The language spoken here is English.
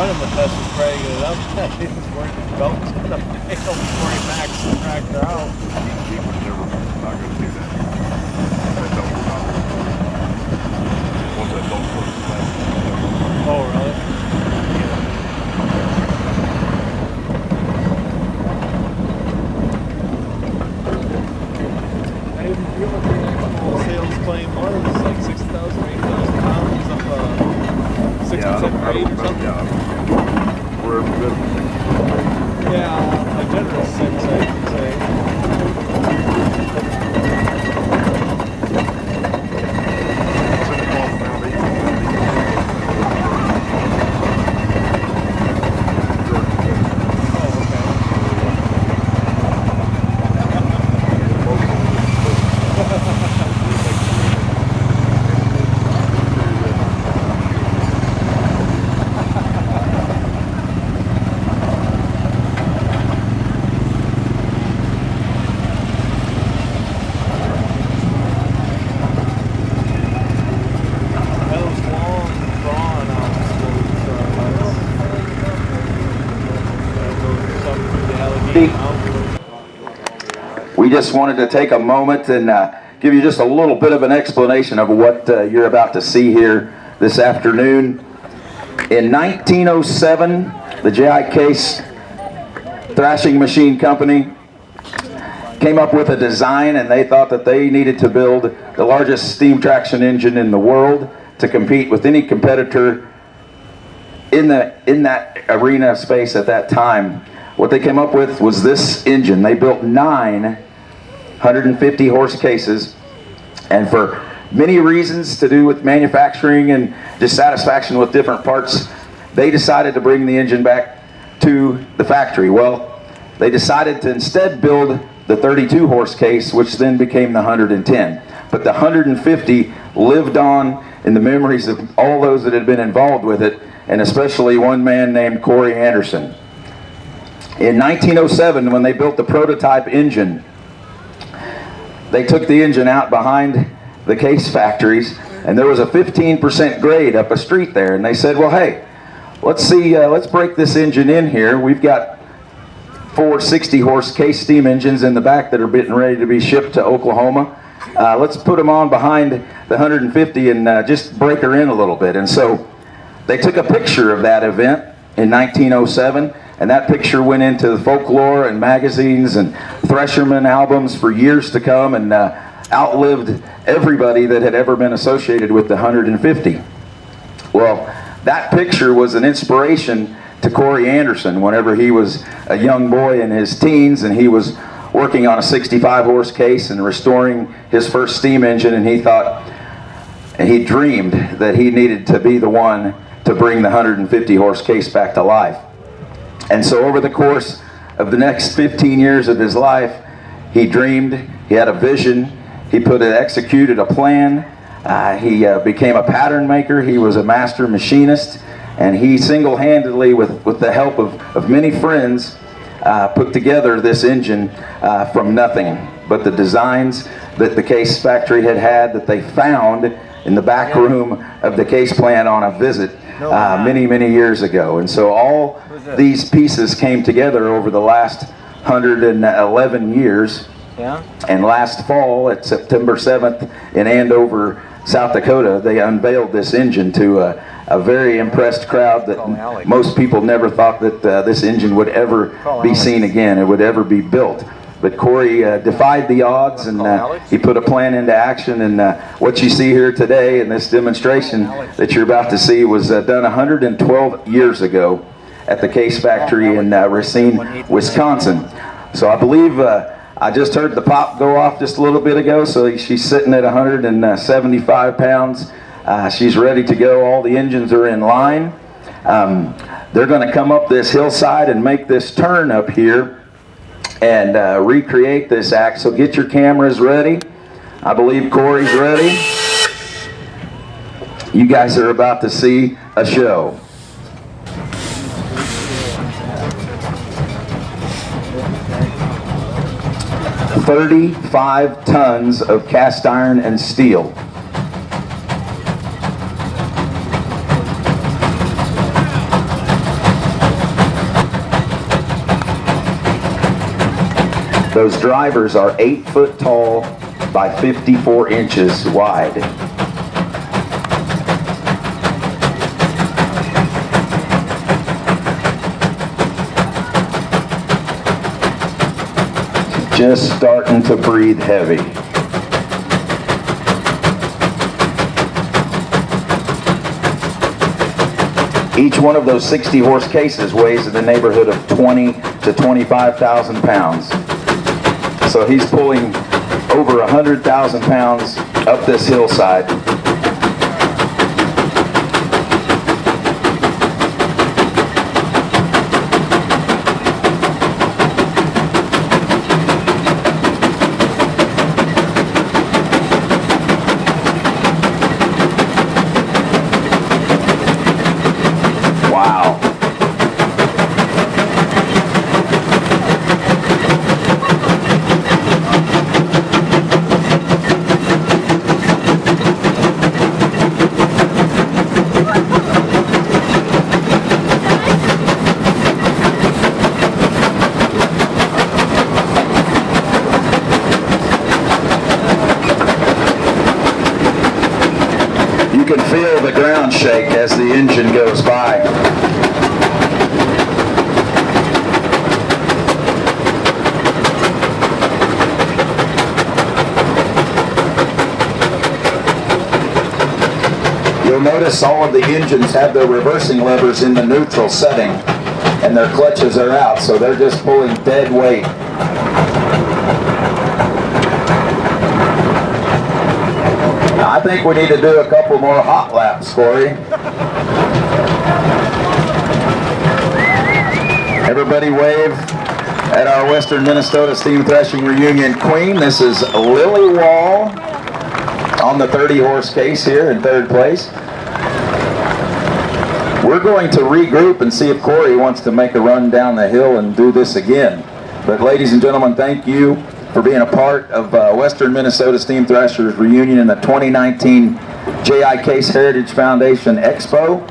running the test was ready to get it up. He was worried the belt was going to fail before he maxed the tractor out. He was never not going to do that. That don't work. Once that don't work, oh, really? I even feel like the actual sales claim was like 6,000 or 8,000 pounds of 67 grade or something. Yeah, we're every bit of a yeah, a generous 6, I would say. We just wanted to take a moment and give you just a little bit of an explanation of what you're about to see here this afternoon. In 1907, the J.I. Case Thrashing Machine Company came up with a design, and they thought that they needed to build the largest steam traction engine in the world to compete with any competitor in that arena space at that time. What they came up with was this engine. They built 9 150 horse cases, and for many reasons to do with manufacturing and dissatisfaction with different parts, they decided to bring the engine back to the factory. Well, they decided to instead build the 32 horse case, which then became the 110. But the 150 lived on in the memories of all those that had been involved with it, and especially one man named Kory Anderson. In 1907, when they built the prototype engine, they took the engine out behind the case factories, and there was a 15% grade up a street there, and they said, well, hey, let's break this engine in here. We've got 4 60 horse case steam engines in the back that are getting ready to be shipped to Oklahoma. Let's put them on behind the 150 and just break her in a little bit. And so they took a picture of that event in 1907, and that picture went into the folklore and magazines and Thresherman albums for years to come, and outlived everybody that had ever been associated with the 150. Well, that picture was an inspiration to Kory Anderson whenever he was a young boy in his teens, and he was working on a 65 horse case and restoring his first steam engine, and he thought, and he dreamed that he needed to be the one to bring the 150 horse case back to life. And so over the course of the next 15 years of his life, he dreamed, he had a vision, he executed a plan, he became a pattern maker, he was a master machinist, and he single-handedly, with the help of many friends, put together this engine from nothing. But the designs that the case factory had that they found in the back room of the case plant on a visit many years ago. And so all these pieces came together over the last 111 years. Yeah. And last fall, at September 7th in Andover, South Dakota, they unveiled this engine to a very impressed crowd that most people never thought that this engine would ever be seen again, it would ever be built. But Kory defied the odds, and he put a plan into action, and what you see here today in this demonstration that you're about to see was done 112 years ago at the case factory in Racine, Wisconsin. So I believe I just heard the pop go off just a little bit ago, so she's sitting at 175 pounds. She's ready to go. All the engines are in line. They're going to come up this hillside and make this turn up here and recreate this act. So get your cameras ready. I believe Kory's ready. You guys are about to see a show. "35 tons of cast iron and steel. Those drivers are 8 foot tall by 54 inches wide. Just starting to breathe heavy. Each one of those 60 horse cases weighs in the neighborhood of 20 to 25,000 pounds. So he's pulling over 100,000 pounds up this hillside. You can feel the ground shake as the engine goes by. You'll notice all of the engines have their reversing levers in the neutral setting, and their clutches are out, so they're just pulling dead weight. I think we need to do a couple more hot laps, Kory. Everybody wave at our Western Minnesota Steam Threshing Reunion Queen. This is Lily Wall on the 30 horse case here in 3rd place. We're going to regroup and see if Kory wants to make a run down the hill and do this again. But ladies and gentlemen, thank you for being a part of Western Minnesota Steam Threshers Reunion in the 2019 J.I. Case Heritage Foundation Expo.